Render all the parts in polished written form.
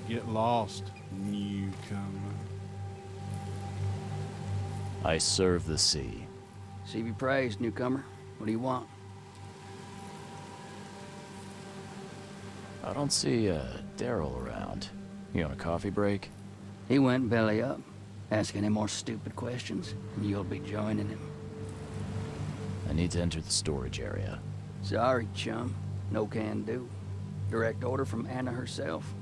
get lost, newcomer. I serve the sea. Sea be praised, newcomer. What do you want? I don't see Daryl around. You on a coffee break? He went belly up. Ask any more stupid questions, and you'll be joining him. I need to enter the storage area. Sorry, chum. No can do. Direct order from Anna herself.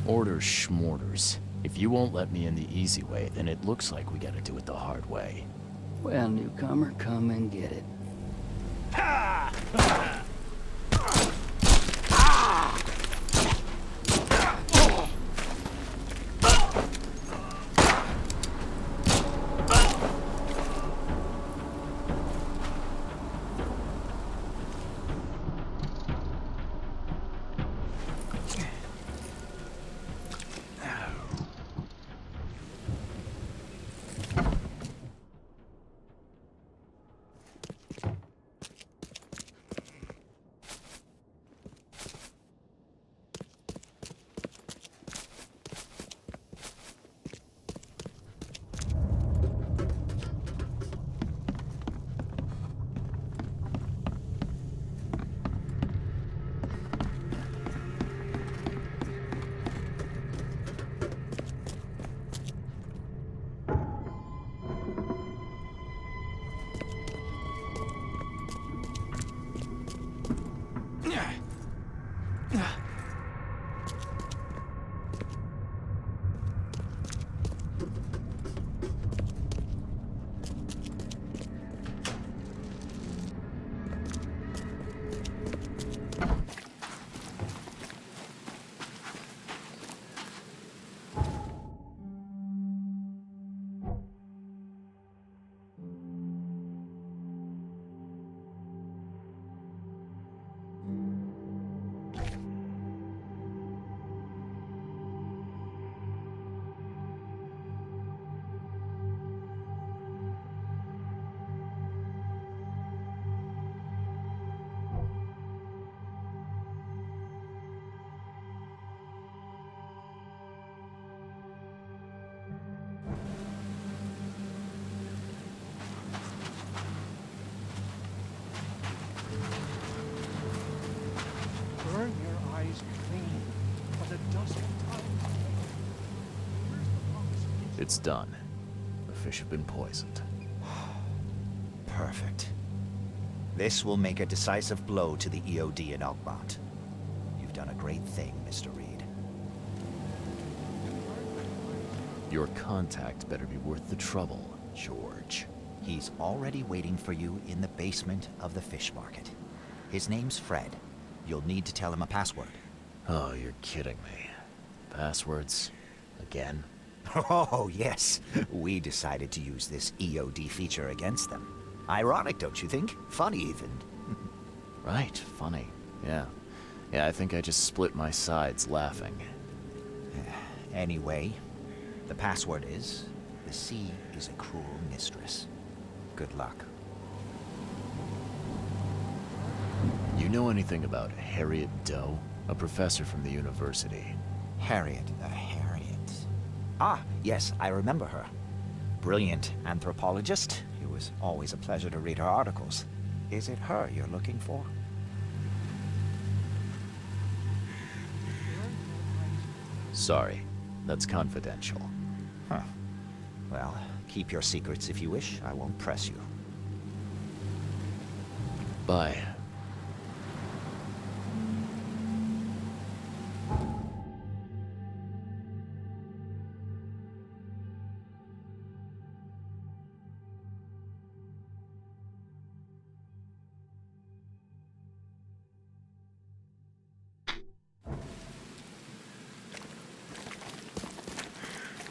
Orders schmorders. If you won't let me in the easy way, then it looks like we gotta do it the hard way. Well, newcomer, come and get it. Burn your eyes clean, for the dust of time. It's done. The fish have been poisoned. Perfect. This will make a decisive blow to the EOD in Oakmont. You've done a great thing, Mr. Reed. Your contact better be worth the trouble, George. He's already waiting for you in the basement of the fish market. His name's Fred. You'll need to tell him a password. Oh, you're kidding me. Passwords? Again? Oh, yes. We decided to use this EOD feature against them. Ironic, don't you think? Funny, even. Right, funny. Yeah. Yeah, I think I just split my sides laughing. Anyway, the password is, the sea is a cruel mistress. Good luck. You know anything about Harriet Doe? A professor from the university. Harriet. Ah, yes, I remember her. Brilliant anthropologist. It was always a pleasure to read her articles. Is it her you're looking for? Sorry, that's confidential. Huh. Well, keep your secrets if you wish. I won't press you. Bye.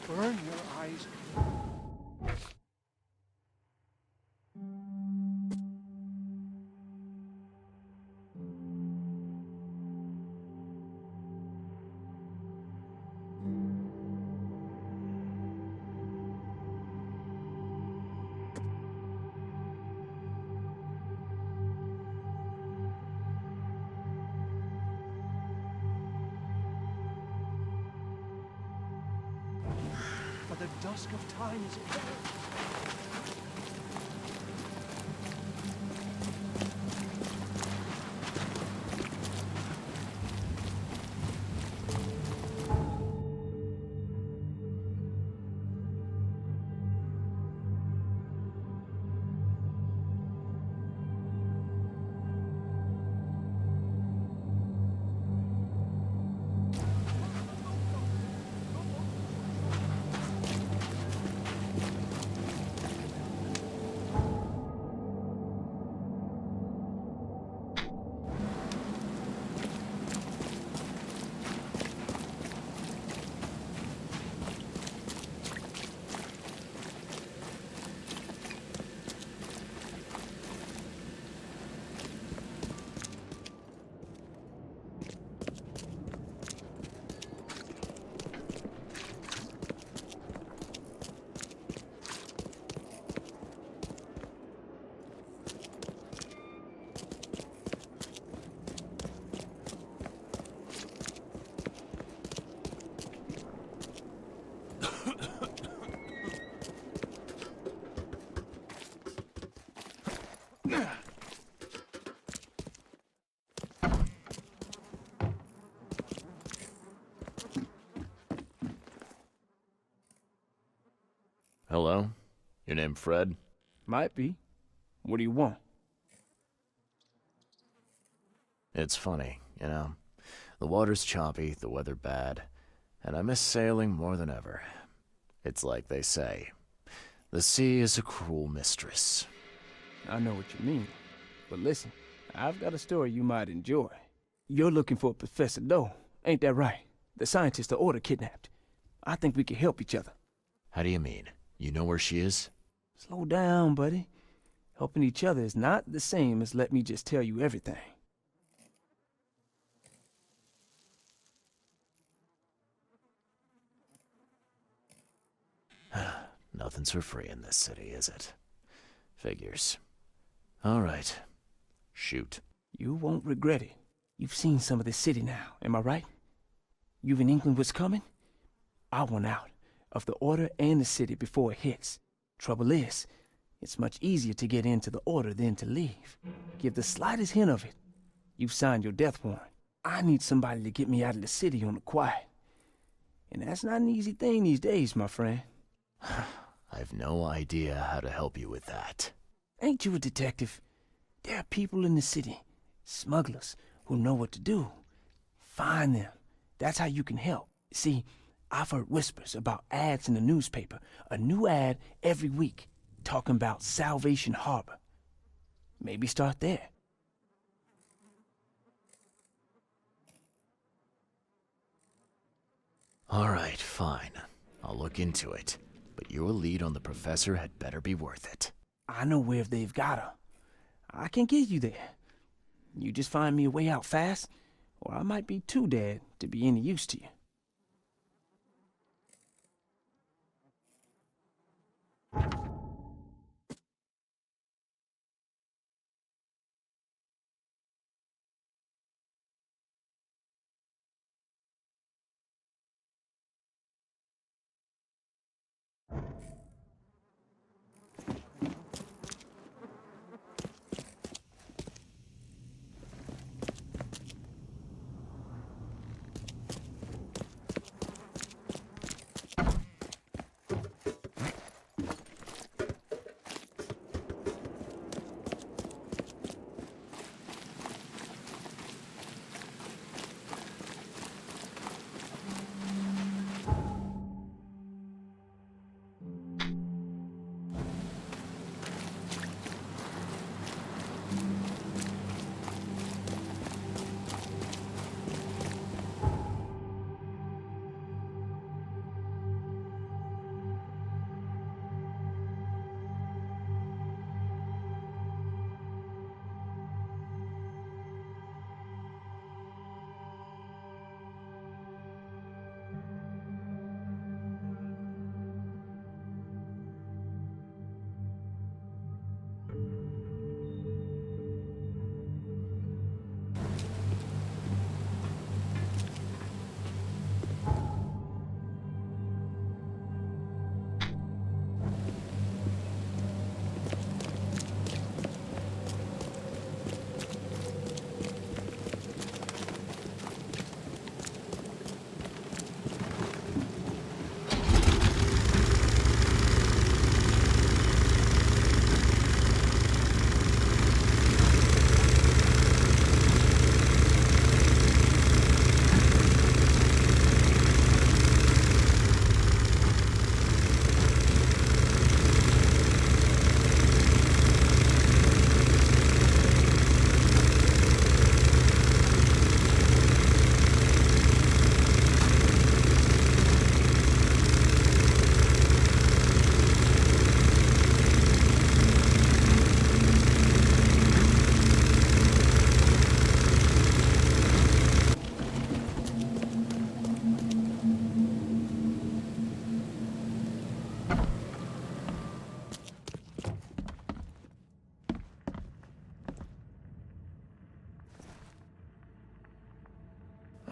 Burn your eyes. for the dusk of time is over. Hello? Your name Fred? Might be. What do you want? It's funny, you know. The water's choppy, the weather bad, and I miss sailing more than ever. It's like they say, the sea is a cruel mistress. I know what you mean. But listen, I've got a story you might enjoy. You're looking for Professor Doe, ain't that right? The scientist the Order kidnapped. I think we can help each other. How do you mean? You know where she is? Slow down, buddy. Helping each other is not the same as let me just tell you everything. Nothing's for free in this city, is it? Figures. All right. Shoot. You won't regret it. You've seen some of this city now, am I right? You've in England what's coming? I want out of the Order and the city before it hits. Trouble is, it's much easier to get into the Order than to leave. Give the slightest hint of it, you've signed your death warrant. I need somebody to get me out of the city on the quiet. And that's not an easy thing these days, my friend. I've no idea how to help you with that. Ain't you a detective? There are people in the city, smugglers, who know what to do. Find them. That's how you can help. See, I've heard whispers about ads in the newspaper. A new ad every week, talking about Salvation Harbour. Maybe start there. All right, fine. I'll look into it. But your lead on the professor had better be worth it. I know where they've got her. I can get you there. You just find me a way out fast, or I might be too dead to be any use to you.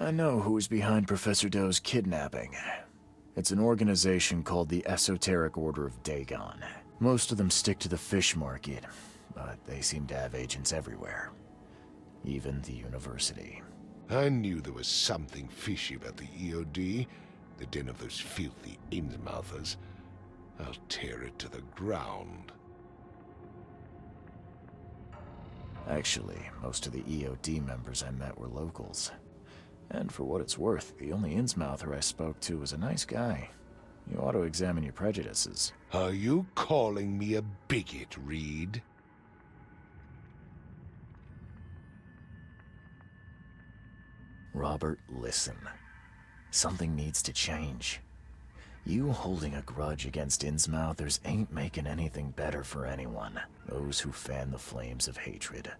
I know who's behind Professor Doe's kidnapping. It's an organization called the Esoteric Order of Dagon. Most of them stick to the fish market, but they seem to have agents everywhere. Even the university. I knew there was something fishy about the EOD, the den of those filthy Innsmouthers. I'll tear it to the ground. Actually, most of the EOD members I met were locals. And for what it's worth, the only Innsmouther I spoke to was a nice guy. You ought to examine your prejudices. Are you calling me a bigot, Reed? Robert, listen. Something needs to change. You holding a grudge against Innsmouthers ain't making anything better for anyone. Those who fan the flames of hatred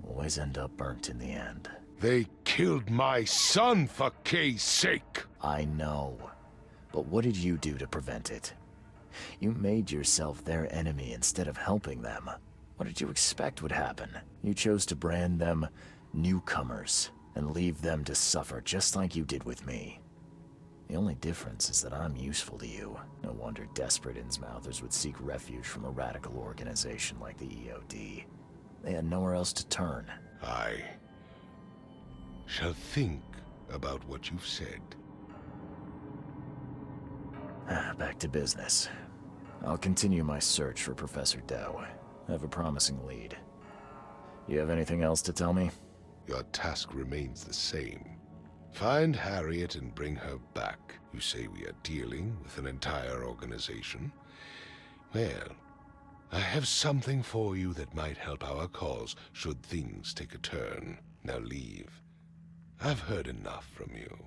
always end up burnt in the end. They killed my son, for Kay's sake! I know. But what did you do to prevent it? You made yourself their enemy instead of helping them. What did you expect would happen? You chose to brand them newcomers and leave them to suffer just like you did with me. The only difference is that I'm useful to you. No wonder desperate Innsmouthers would seek refuge from a radical organization like the EOD. They had nowhere else to turn. I shall think about what you've said. Back to business. I'll continue my search for Professor Doe. I have a promising lead. You have anything else to tell me? Your task remains the same. Find Harriet and bring her back. You say we are dealing with an entire organization? Well, I have something for you that might help our cause should things take a turn. Now leave. I've heard enough from you.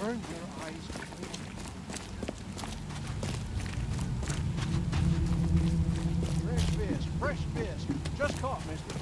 Burn your eyes clean. Fresh fish. Just caught, mister.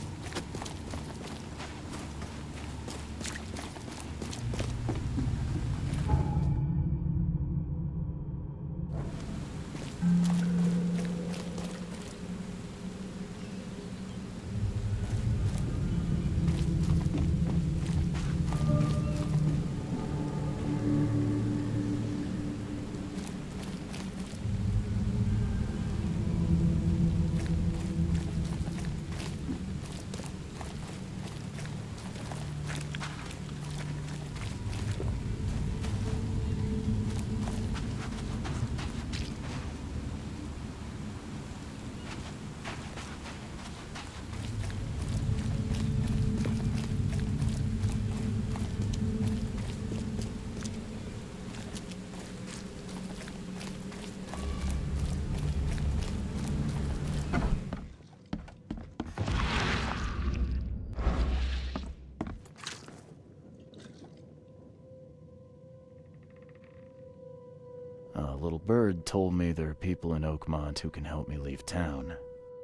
A little bird told me there are people in Oakmont who can help me leave town.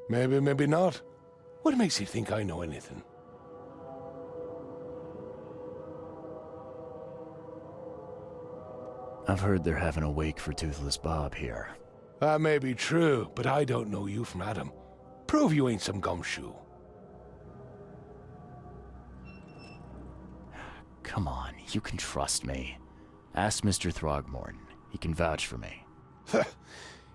Maybe, maybe not. What makes you think I know anything? I've heard they're having a wake for Toothless Bob here. That may be true, but I don't know you from Adam. Prove you ain't some gumshoe. Come on, you can trust me. Ask Mr. Throgmorton. He can vouch for me.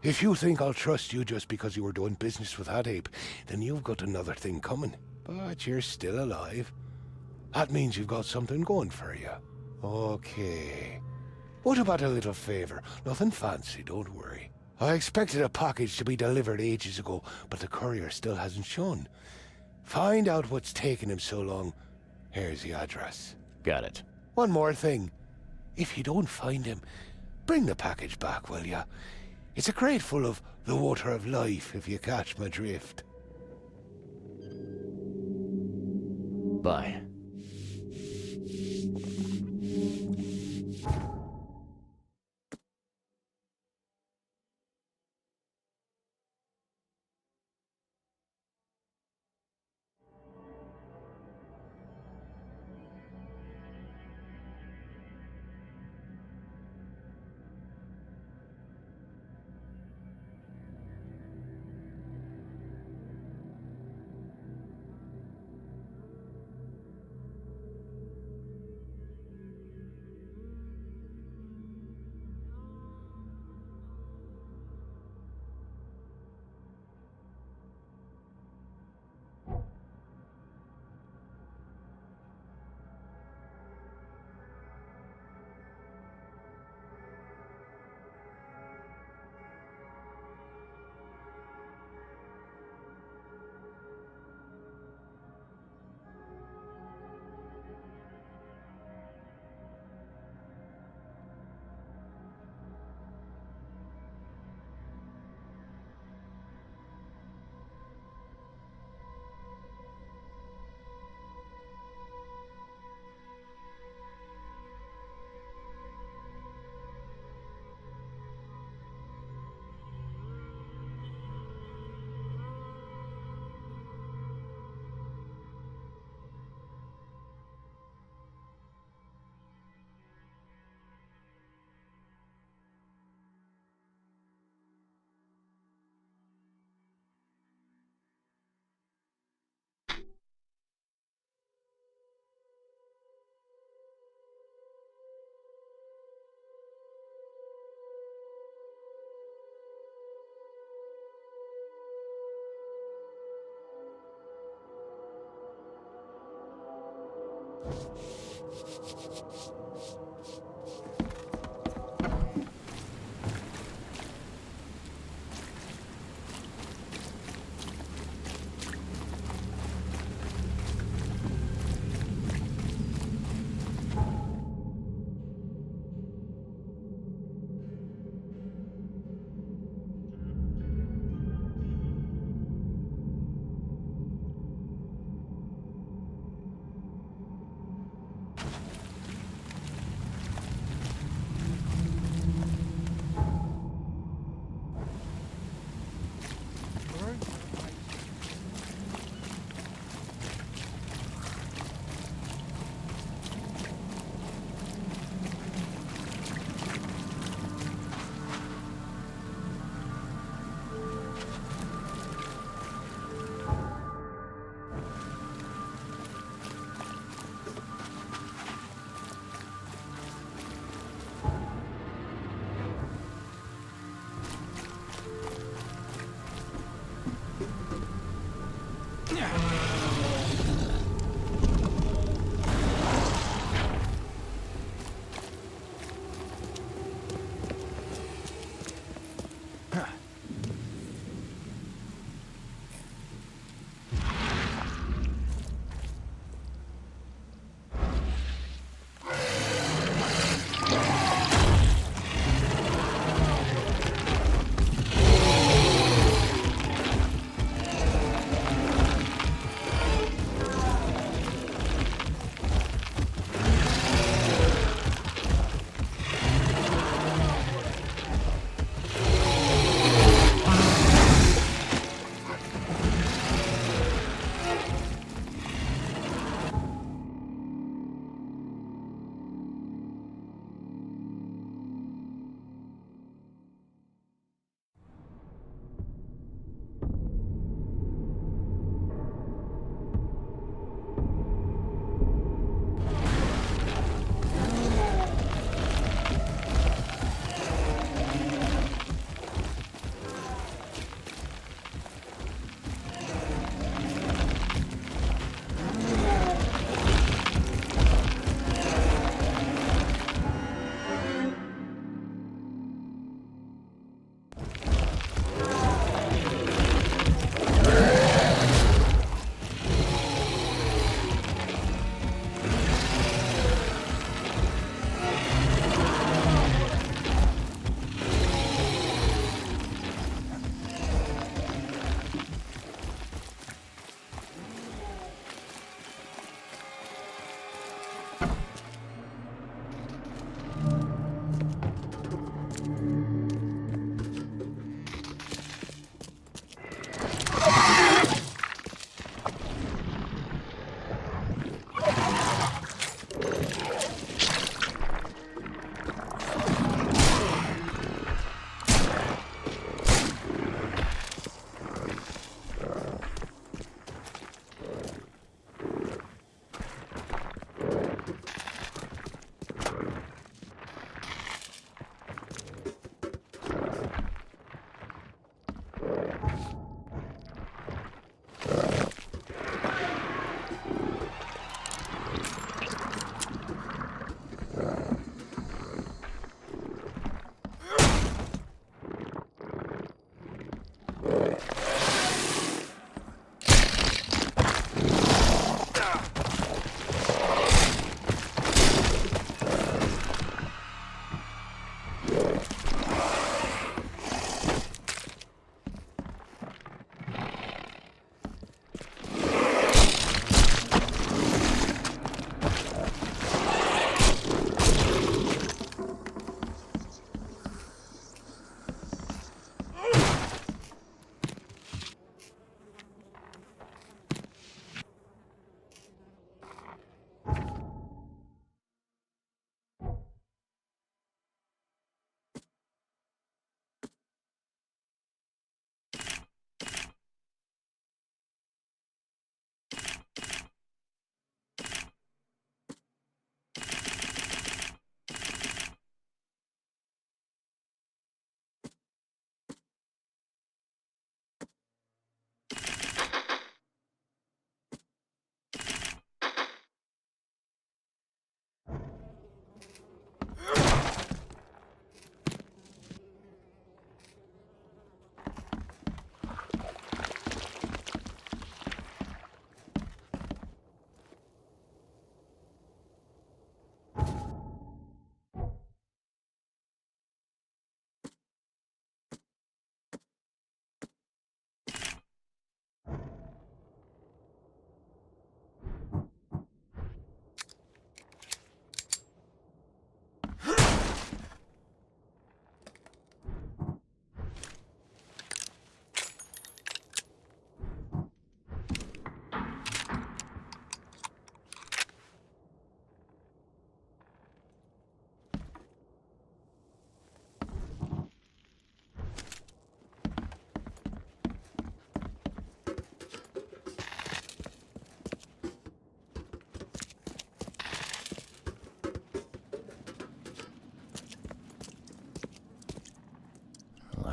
If you think I'll trust you just because you were doing business with that ape, then you've got another thing coming. But you're still alive. That means you've got something going for you. Okay. What about a little favor? Nothing fancy, don't worry. I expected a package to be delivered ages ago, but the courier still hasn't shown. Find out what's taking him so long. Here's the address. Got it. One more thing. If you don't find him, bring the package back, will ya? It's a crate full of the water of life, if you catch my drift. Bye.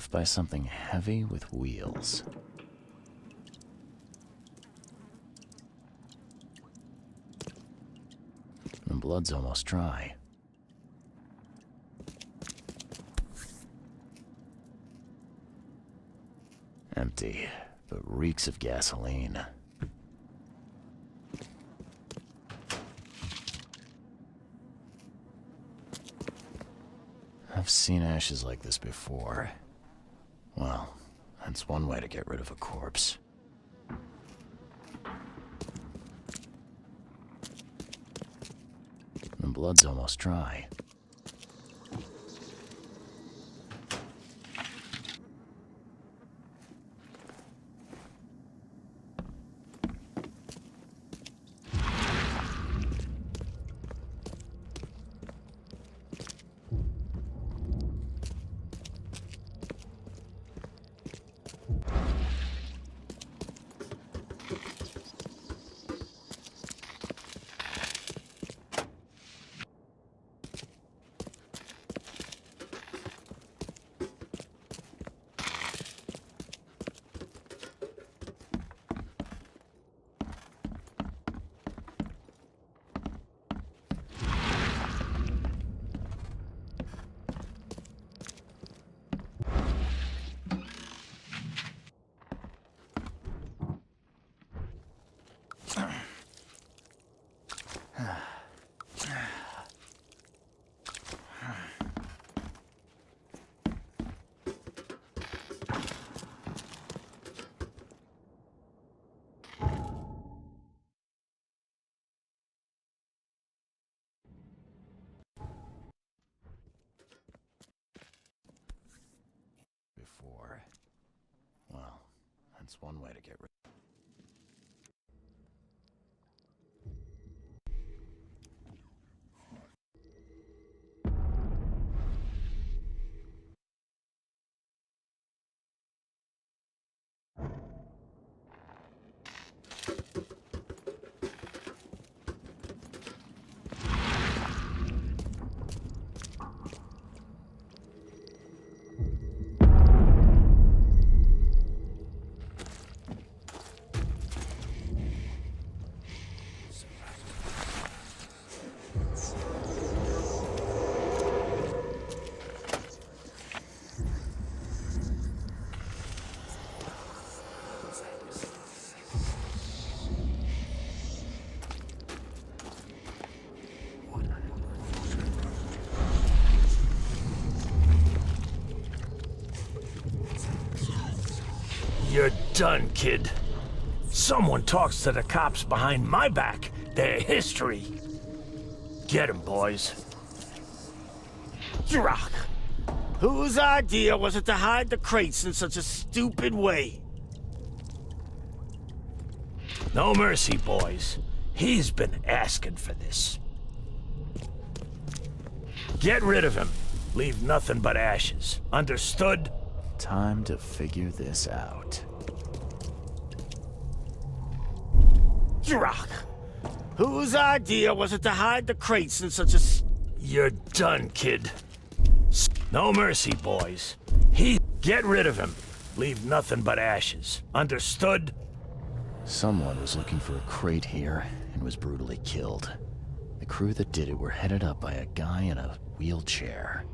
left by something heavy with wheels. The blood's almost dry. Empty, but reeks of gasoline. I've seen ashes like this before. Well, that's one way to get rid of a corpse. The blood's almost dry. Before. Well, that's one way to get rid. You're done, kid. Someone talks to the cops behind my back. Their history. Get 'em, boys. Drock. Whose idea was it to hide the crates in such a stupid way? No mercy, boys. He's been asking for this. Get rid of him. Leave nothing but ashes. Understood? Time to figure this out. Drock. Whose idea was it to hide the crates in such a... You're done, kid. No mercy, boys. Get rid of him. Leave nothing but ashes. Understood? Someone was looking for a crate here and was brutally killed. The crew that did it were headed up by a guy in a wheelchair.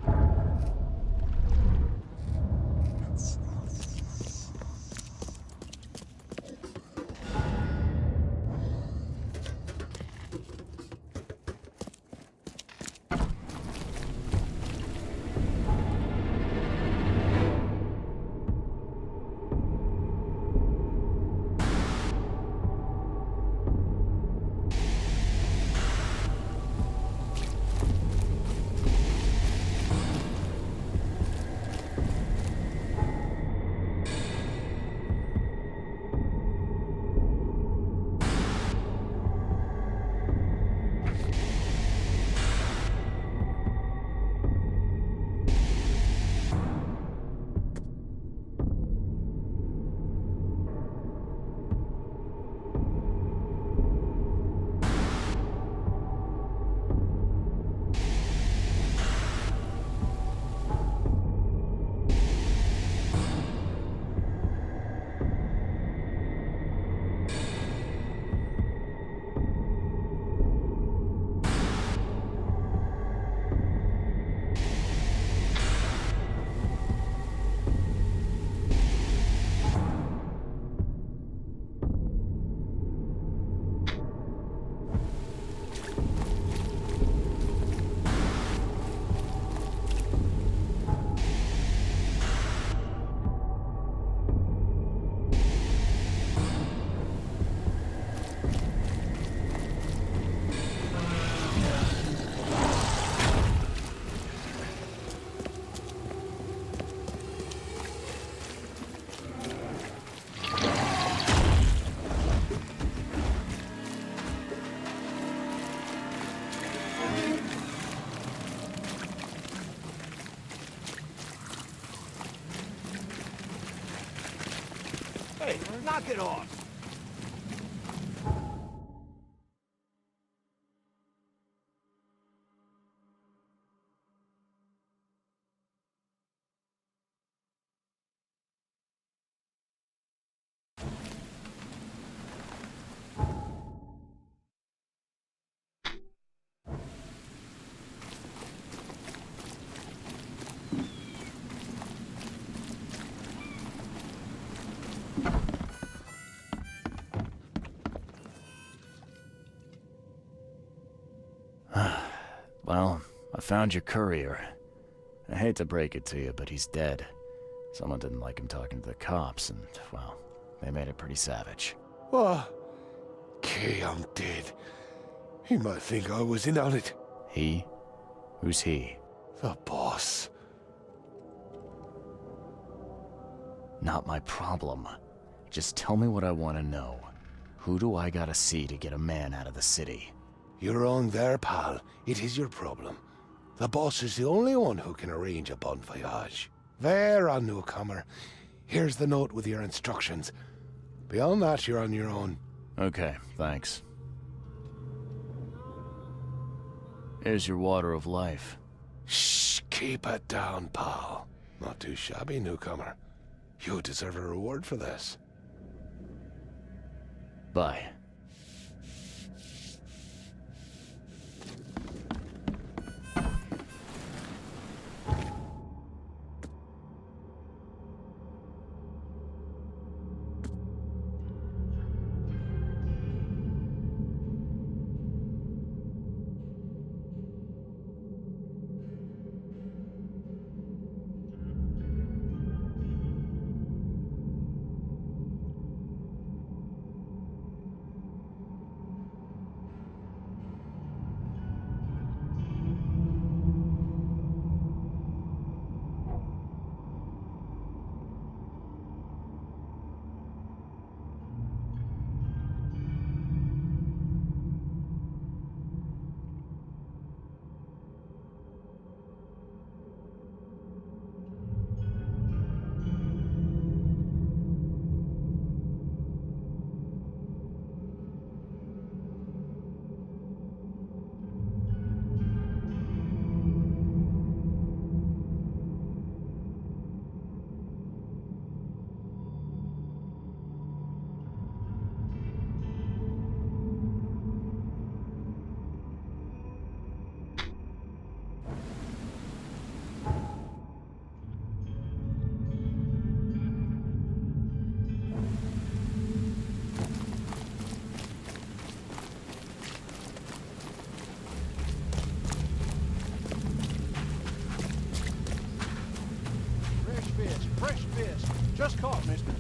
Hey, knock it off! Well, I found your courier. I hate to break it to you, but he's dead. Someone didn't like him talking to the cops, and, well, they made it pretty savage. What? Okay, I'm dead. He might think I was in on it. He? Who's he? The boss. Not my problem. Just tell me what I want to know. Who do I gotta see to get a man out of the city? You're wrong there, pal. It is your problem. The boss is the only one who can arrange a bon voyage. There, on newcomer. Here's the note with your instructions. Beyond that, you're on your own. Okay, thanks. Here's your water of life. Shh, keep it down, pal. Not too shabby, newcomer. You deserve a reward for this. Bye. Fresh fish. Just caught, mister.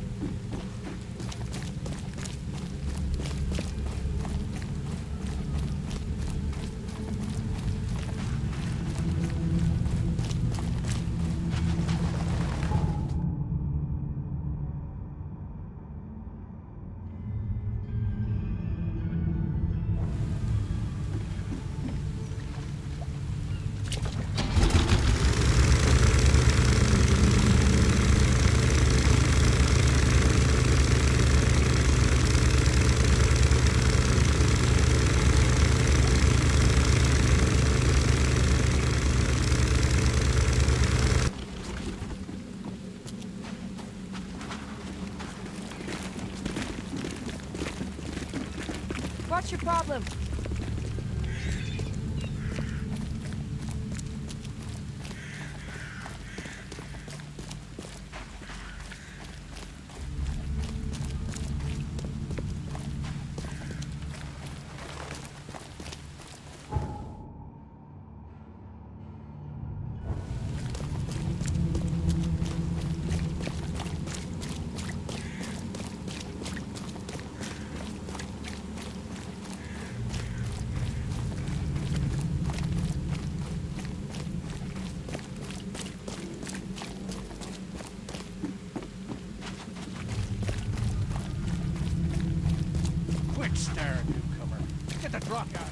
What's your problem? Quick stare, newcomer. Get the truck out.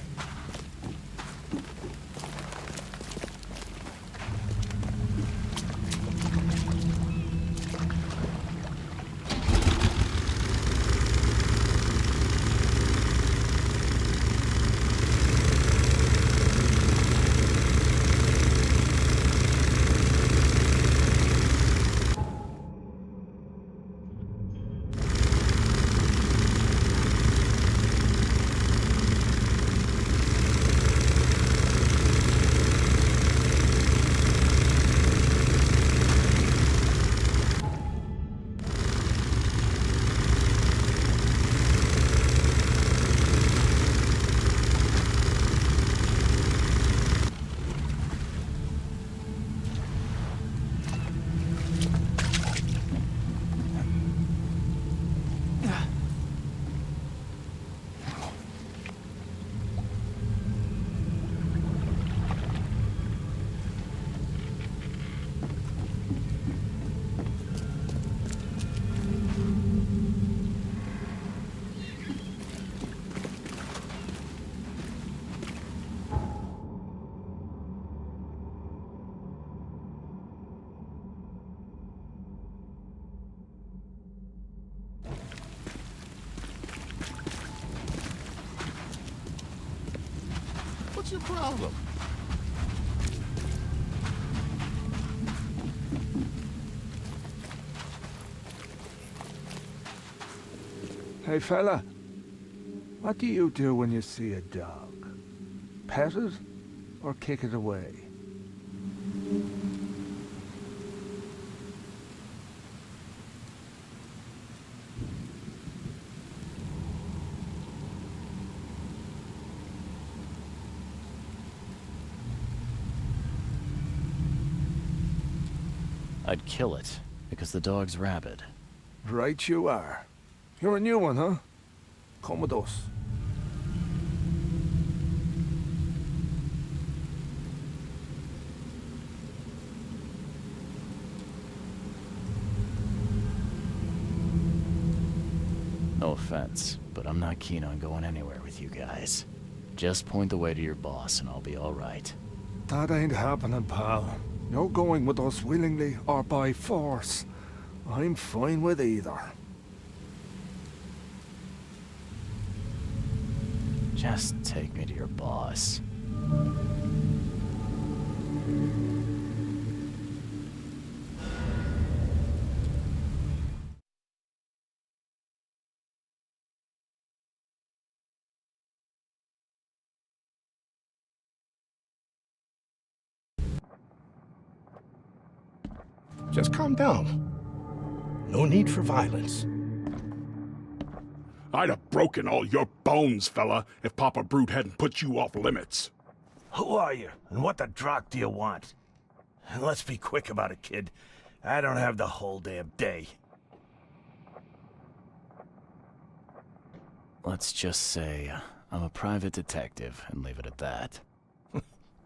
problem? Hey fella, what do you do when you see a dog? Pet it or kick it away? I'd kill it, because the dog's rabid. Right you are. You're a new one, huh? Come with us. No offense, but I'm not keen on going anywhere with you guys. Just point the way to your boss and I'll be alright. That ain't happening, pal. You're going with us willingly or by force. I'm fine with either. Just take me to your boss. Just calm down. No need for violence. I'd have broken all your bones, fella, if Papa Brute hadn't put you off limits. Who are you, and what the drock do you want? And let's be quick about it, kid. I don't have the whole damn day. Let's just say I'm a private detective and leave it at that.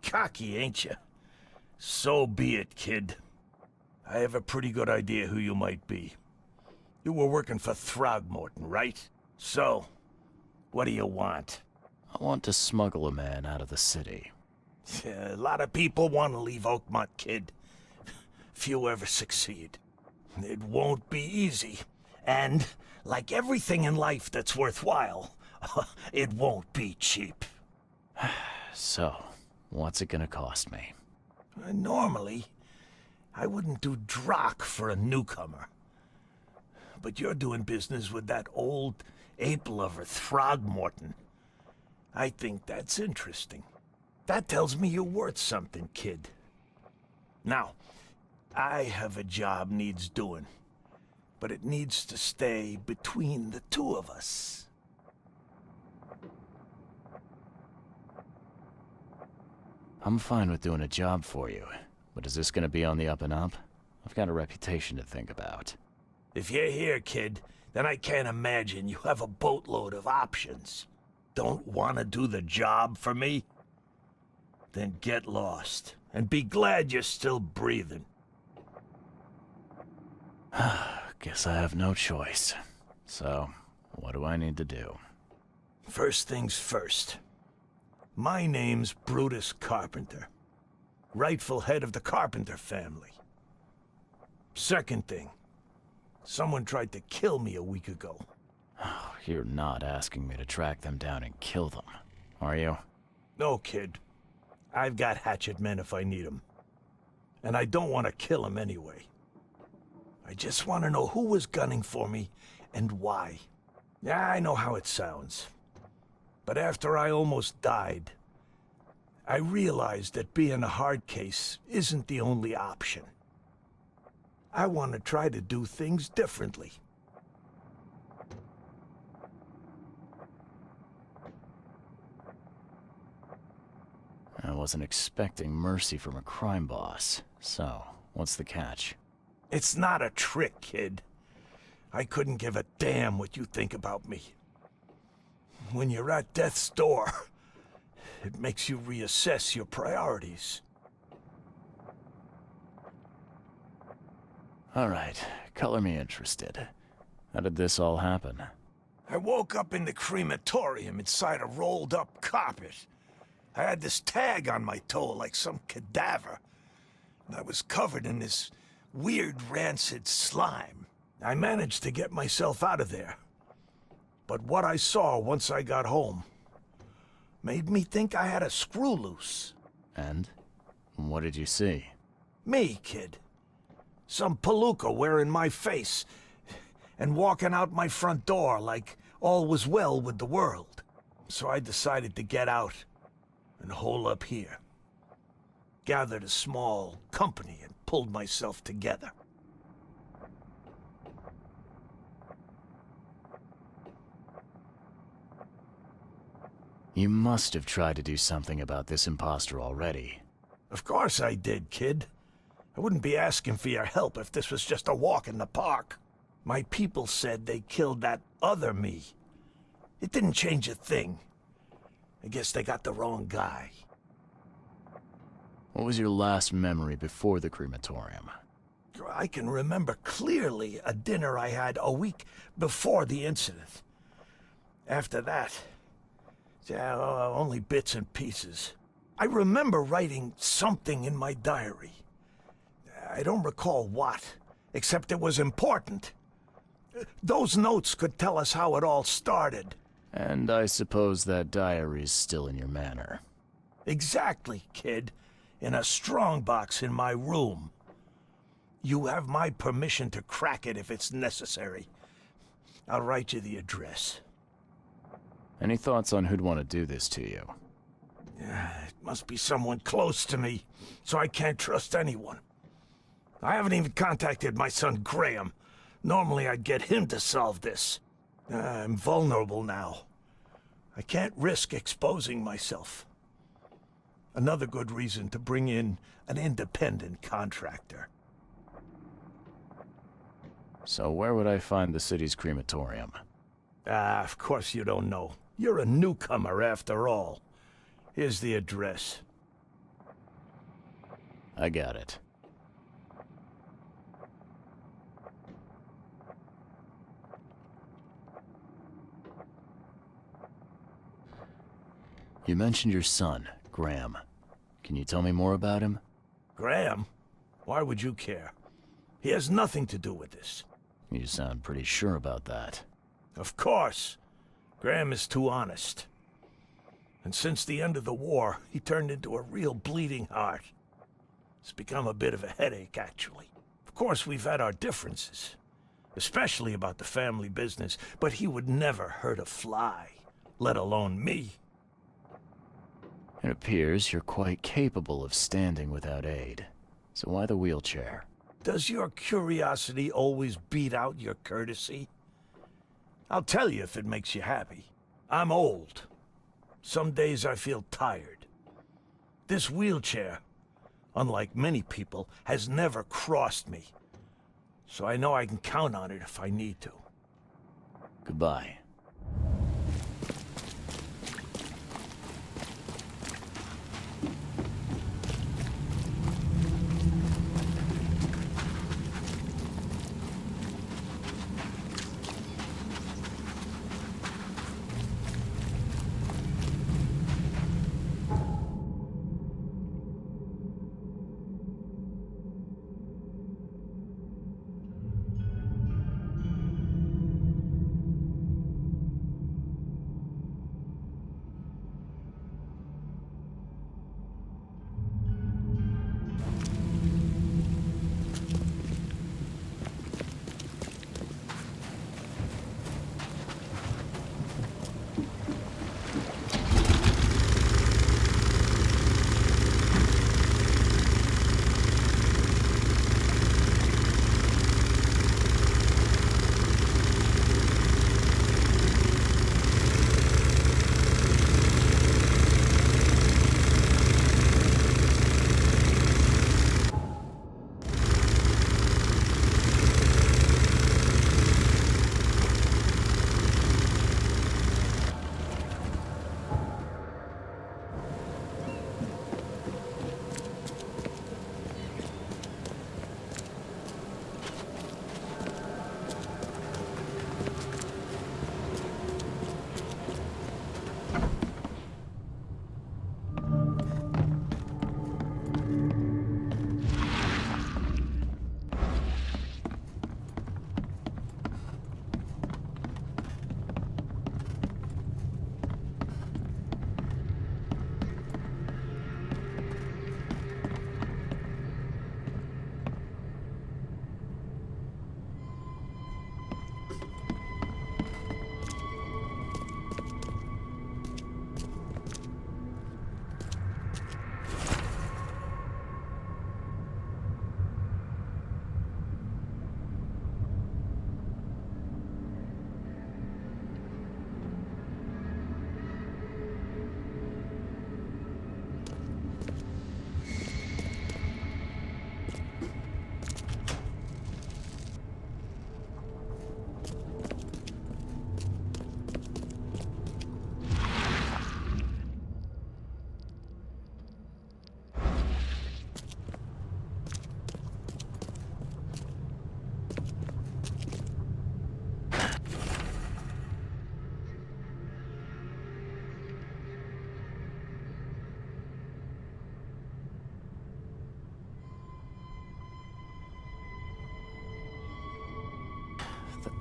Cocky, ain't you? So be it, kid. I have a pretty good idea who you might be. You were working for Throgmorton, right? So, what do you want? I want to smuggle a man out of the city. A lot of people want to leave Oakmont, kid. Few ever succeed. It won't be easy. And, like everything in life that's worthwhile, it won't be cheap. So, what's it gonna cost me? Normally, I wouldn't do drock for a newcomer. But you're doing business with that old ape-lover Throgmorton. I think that's interesting. That tells me you're worth something, kid. Now, I have a job needs doing, but it needs to stay between the two of us. I'm fine with doing a job for you, but is this gonna be on the up and up? I've got a reputation to think about. If you're here, kid, then I can't imagine you have a boatload of options. Don't want to do the job for me? Then get lost, and be glad you're still breathing. Guess I have no choice. So, what do I need to do? First things first. My name's Brutus Carpenter, rightful head of the Carpenter family. Second thing, someone tried to kill me a week ago. Oh, you're not asking me to track them down and kill them, are you? No, kid. I've got hatchet men if I need them. And I don't want to kill them anyway. I just want to know who was gunning for me and why. Yeah, I know how it sounds. But after I almost died, I realized that being a hard case isn't the only option. I want to try to do things differently. I wasn't expecting mercy from a crime boss. So, what's the catch? It's not a trick, kid. I couldn't give a damn what you think about me. When you're at death's door, it makes you reassess your priorities. Alright, color me interested. How did this all happen? I woke up in the crematorium inside a rolled-up carpet. I had this tag on my toe like some cadaver. And I was covered in this weird rancid slime. I managed to get myself out of there. But what I saw once I got home Made me think I had a screw loose. And? What did you see? Me, kid. Some palooka wearing my face and walking out my front door like all was well with the world. So I decided to get out and hole up here. Gathered a small company and pulled myself together. You must have tried to do something about this imposter already. Of course I did, kid. I wouldn't be asking for your help if this was just a walk in the park. My people said they killed that other me. It didn't change a thing. I guess they got the wrong guy. What was your last memory before the crematorium? I can remember clearly a dinner I had a week before the incident. After that, yeah, only bits and pieces. I remember writing something in my diary. I don't recall what, except it was important. Those notes could tell us how it all started. And I suppose that diary's still in your manor. Exactly, kid. In a strongbox in my room. You have my permission to crack it if it's necessary. I'll write you the address. Any thoughts on who'd want to do this to you? It must be someone close to me, so I can't trust anyone. I haven't even contacted my son Graham. Normally I'd get him to solve this. I'm vulnerable now. I can't risk exposing myself. Another good reason to bring in an independent contractor. So where would I find the city's crematorium? Of course you don't know. You're a newcomer after all. Here's the address. I got it. You mentioned your son, Graham. Can you tell me more about him? Graham? Why would you care? He has nothing to do with this. You sound pretty sure about that. Of course. Graham is too honest. And since the end of the war, he turned into a real bleeding heart. It's become a bit of a headache, actually. Of course, we've had our differences, especially about the family business, but he would never hurt a fly, let alone me. It appears you're quite capable of standing without aid. So why the wheelchair? Does your curiosity always beat out your courtesy? I'll tell you if it makes you happy. I'm old. Some days I feel tired. This wheelchair, unlike many people, has never crossed me. So I know I can count on it if I need to. Goodbye.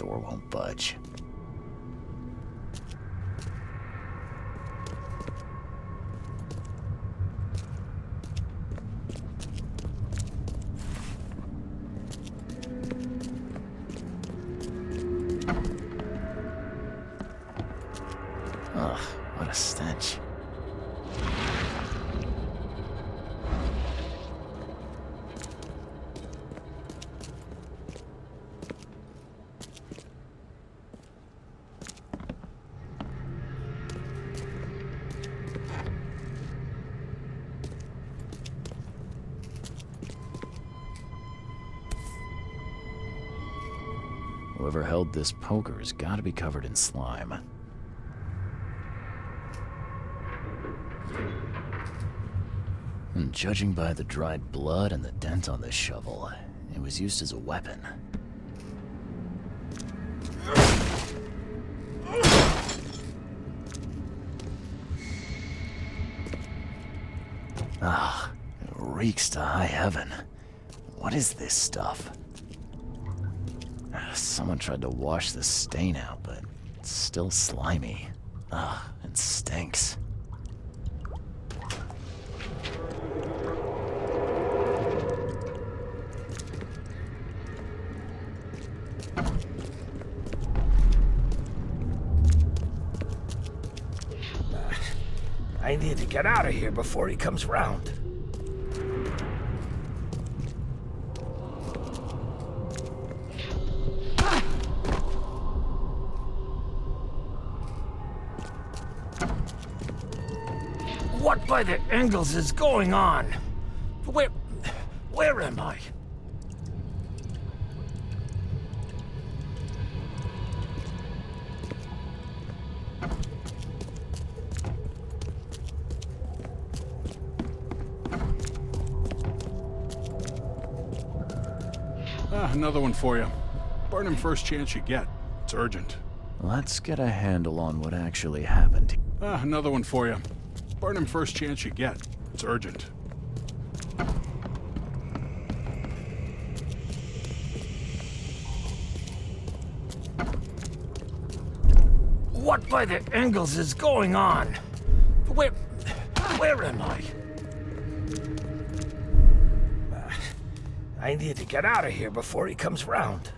door won't budge. Ugh, what a stench. Whoever held this poker's gotta be covered in slime. And judging by the dried blood and the dent on this shovel, it was used as a weapon. Ah, it reeks to high heaven. What is this stuff? Someone tried to wash the stain out, but it's still slimy. Ugh, it stinks. I need to get out of here before he comes round. What by the angles is going on? Where am I? Another one for you. Burn him first chance you get. It's urgent. Let's get a handle on what actually happened. Another one for you. Burn him first chance you get. It's urgent. What by the angles is going on? Where am I? I need to get out of here before he comes round.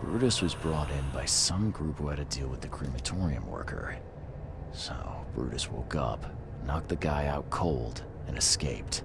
Brutus was brought in by some group who had to deal with the crematorium worker. So, Brutus woke up, knocked the guy out cold, and escaped.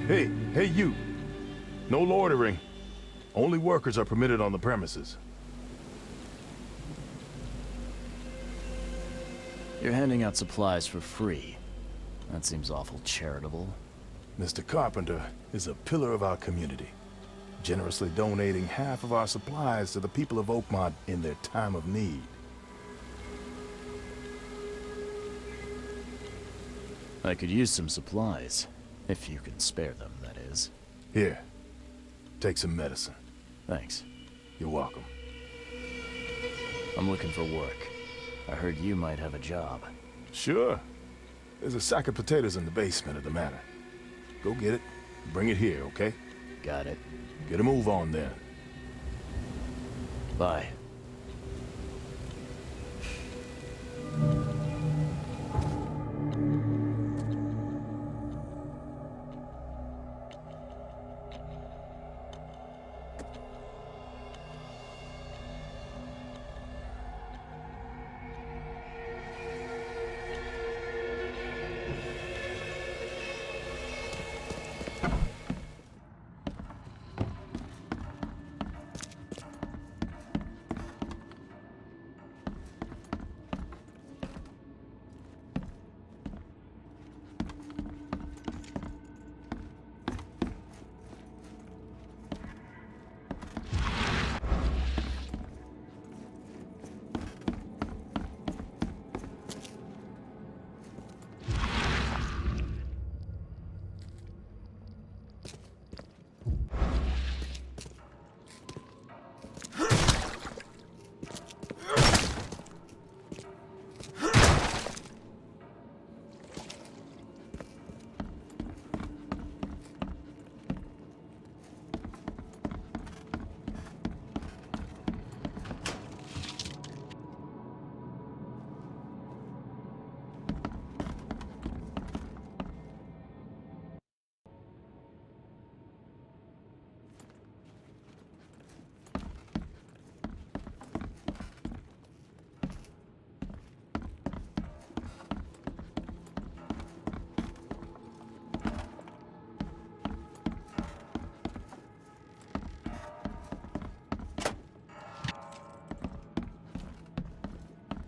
Hey, you. No loitering. Only workers are permitted on the premises. You're handing out supplies for free. That seems awful charitable. Mr. Carpenter is a pillar of our community, generously donating half of our supplies to the people of Oakmont in their time of need. I could use some supplies, if you can spare them, that is. Here, take some medicine. Thanks. You're welcome. I'm looking for work. I heard you might have a job. Sure. There's a sack of potatoes in the basement of the manor. Go get it, bring it here, okay? Got it. Get a move on then. Bye.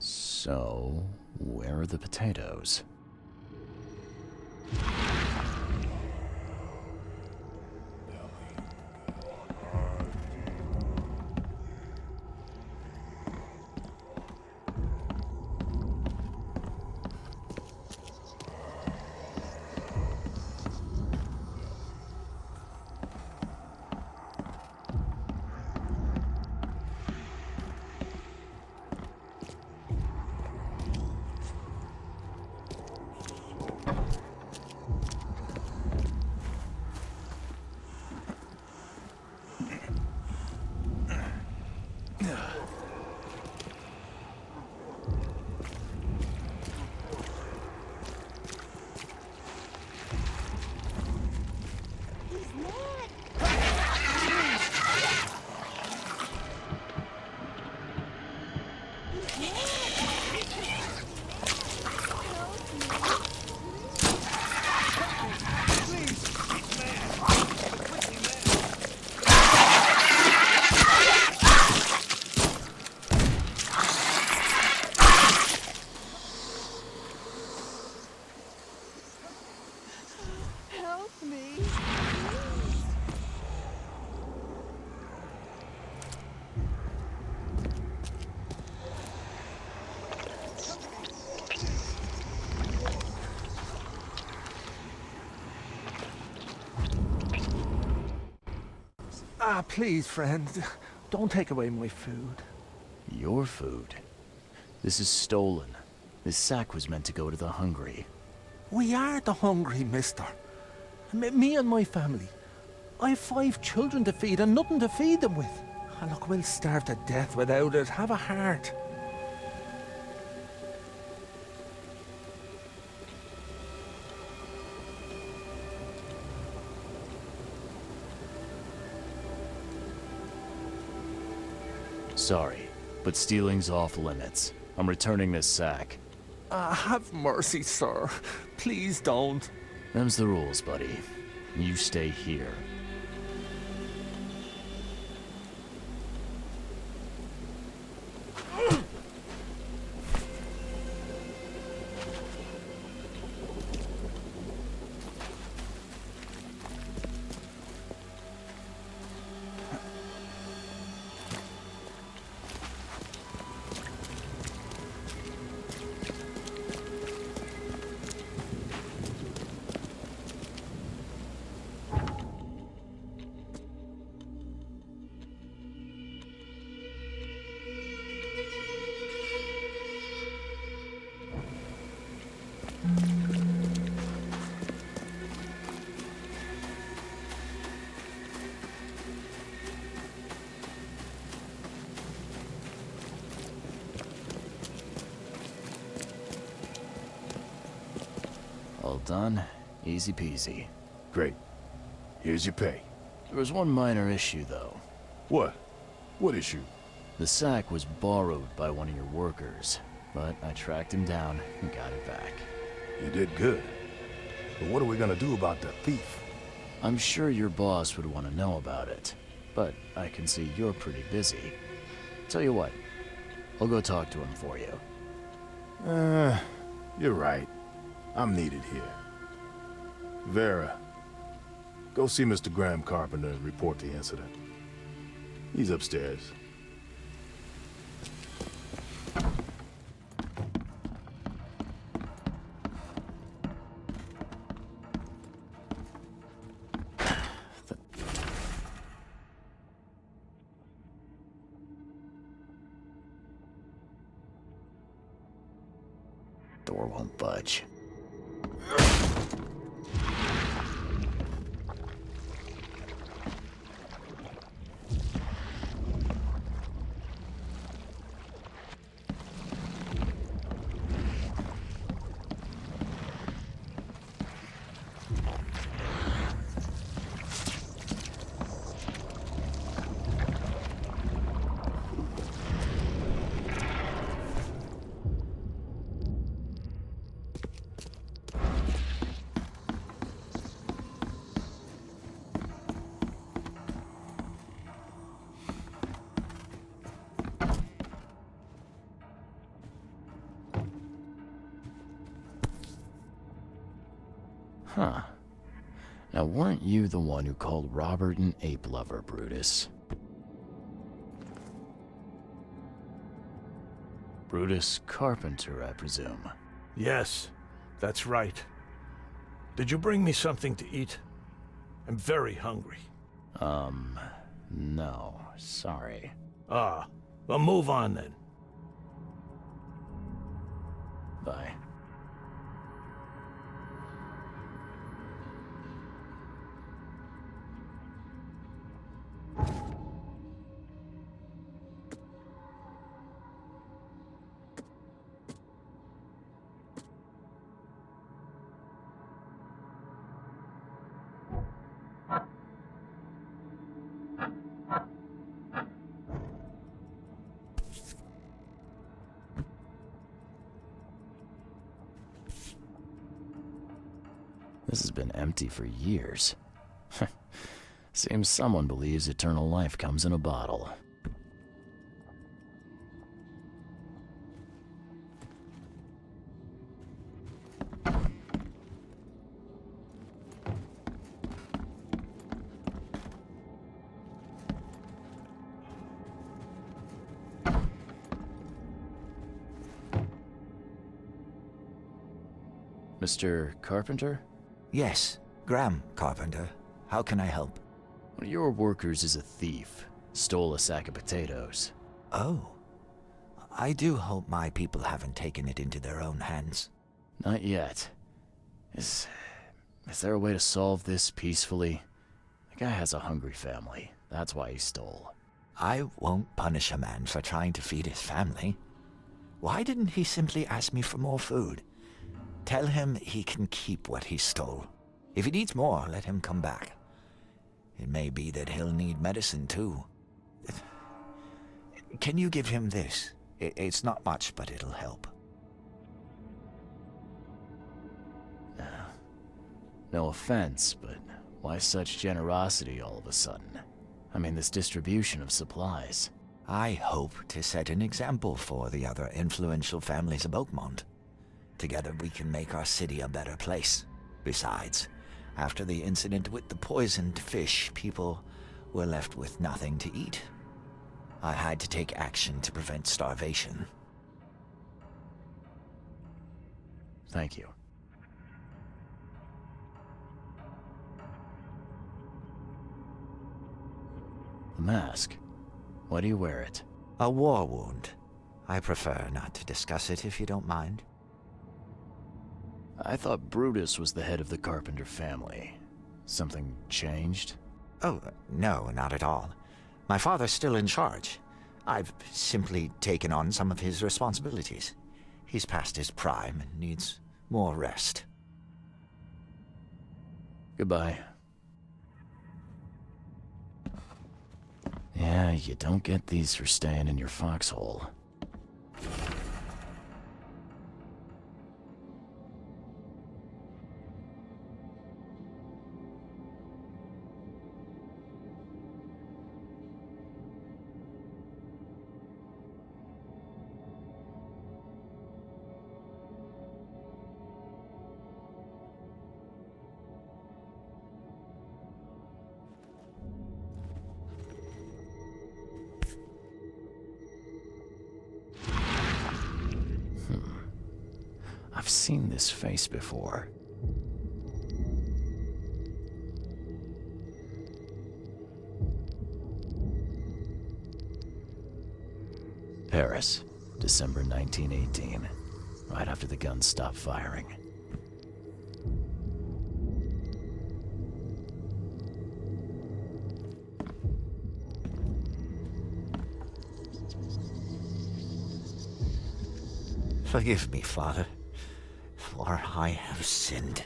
So, where are the potatoes? Ah, please, friend. Don't take away my food. Your food? This is stolen. This sack was meant to go to the hungry. We are the hungry, mister. Me and my family. I have 5 children to feed and nothing to feed them with. And look, we'll starve to death without it. Have a heart. Sorry, but stealing's off limits. I'm returning this sack. Have mercy, sir. Please don't. Them's the rules, buddy. You stay here. All done. Easy peasy. Great. Here's your pay. There was one minor issue, though. What? What issue? The sack was borrowed by one of your workers, but I tracked him down and got it back. You did good. But what are we gonna do about the thief? I'm sure your boss would want to know about it, but I can see you're pretty busy. Tell you what, I'll go talk to him for you. You're right. I'm needed here. Vera, go see Mr. Graham Carpenter and report the incident. He's upstairs. Door won't budge. Huh. Now, weren't you the one who called Robert an ape lover, Brutus? Brutus Carpenter, I presume. Yes, that's right. Did you bring me something to eat? I'm very hungry. No, sorry. Ah, well, move on then. Bye. This has been empty for years. Seems someone believes eternal life comes in a bottle. Mr. Carpenter? Yes, Graham Carpenter. How can I help? One of your workers is a thief. Stole a sack of potatoes. Oh. I do hope my people haven't taken it into their own hands. Not yet. Is there a way to solve this peacefully? The guy has a hungry family. That's why he stole. I won't punish a man for trying to feed his family. Why didn't he simply ask me for more food? Tell him he can keep what he stole. If he needs more, let him come back. It may be that he'll need medicine too. Can you give him this? It's not much, but it'll help. No offense, but Why such generosity all of a sudden? I mean, this distribution of supplies. I hope to set an example for the other influential families of Oakmont. Together we can make our city a better place. Besides, after the incident with the poisoned fish, people were left with nothing to eat. I had to take action to prevent starvation. Thank you. The mask. Why do you wear it? A war wound. I prefer not to discuss it if you don't mind. I thought Brutus was the head of the Carpenter family. Something changed? Oh, no, not at all. My father's still in charge. I've simply taken on some of his responsibilities. He's past his prime and needs more rest. Goodbye. Yeah, you don't get these for staying in your foxhole. I've seen this face before. Paris, December 1918, right after the guns stopped firing. Forgive me, Father, for I have sinned.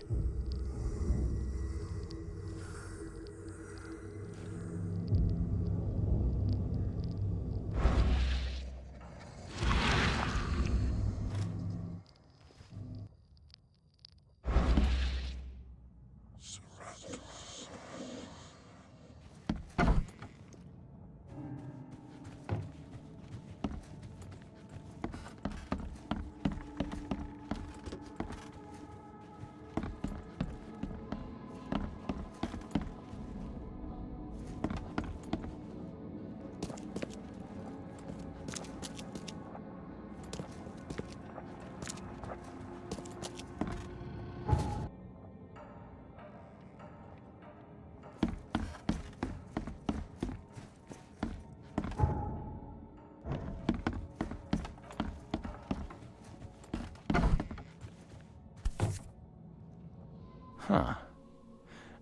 Huh.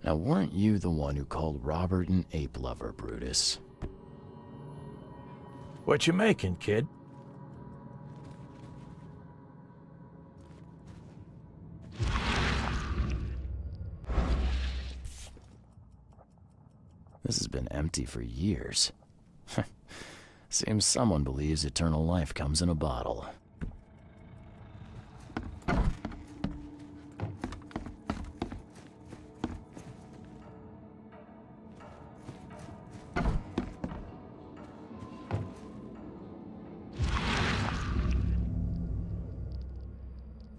Now, weren't you the one who called Robert an ape lover, Brutus? What you making, kid? This has been empty for years. Seems someone believes eternal life comes in a bottle.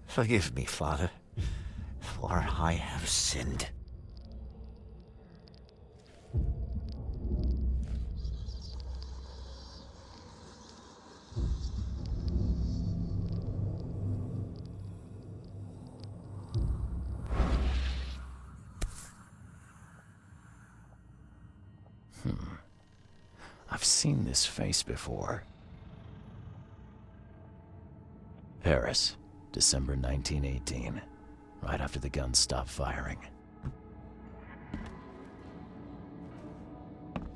Forgive me, Father, for I have sinned. I've seen this face before. Paris, December 1918, right after the guns stopped firing.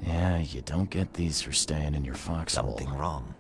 Yeah, you don't get these for staying in your foxhole. Something wrong.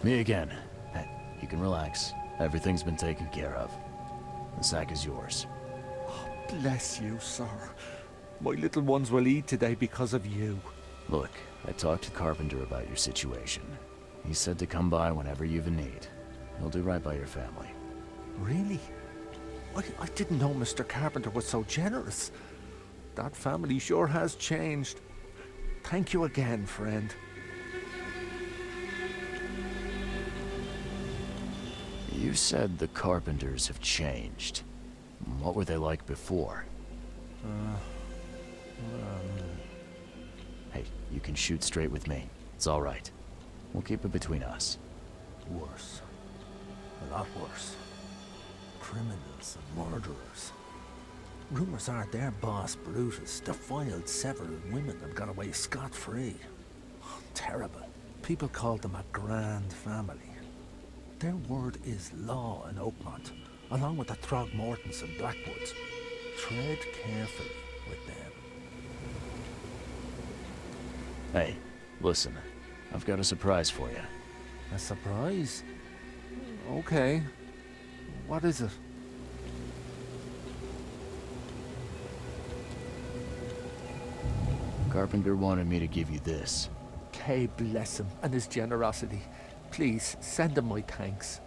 Me again. Hey, you can relax. Everything's been taken care of. The sack is yours. Bless you, sir. My little ones will eat today because of you. Look, I talked to Carpenter about your situation. He said to come by whenever you've a need. He'll do right by your family. Really? I didn't know Mr. Carpenter was so generous. That family sure has changed. Thank you again, friend. You said the Carpenters have changed. What were they like before? Hey, you can shoot straight with me. It's all right. We'll keep it between us. Worse. A lot worse. Criminals and murderers. Rumors are their boss, Brutus, defiled several women and got away scot-free. Oh, terrible. People called them a grand family. Their word is law in Oakmont, along with the Throgmortons and Blackwoods. Tread carefully with them. Hey, listen. I've got a surprise for you. A surprise? Okay. What is it? Carpenter wanted me to give you this. Kay bless him and his generosity. Please, send him my thanks.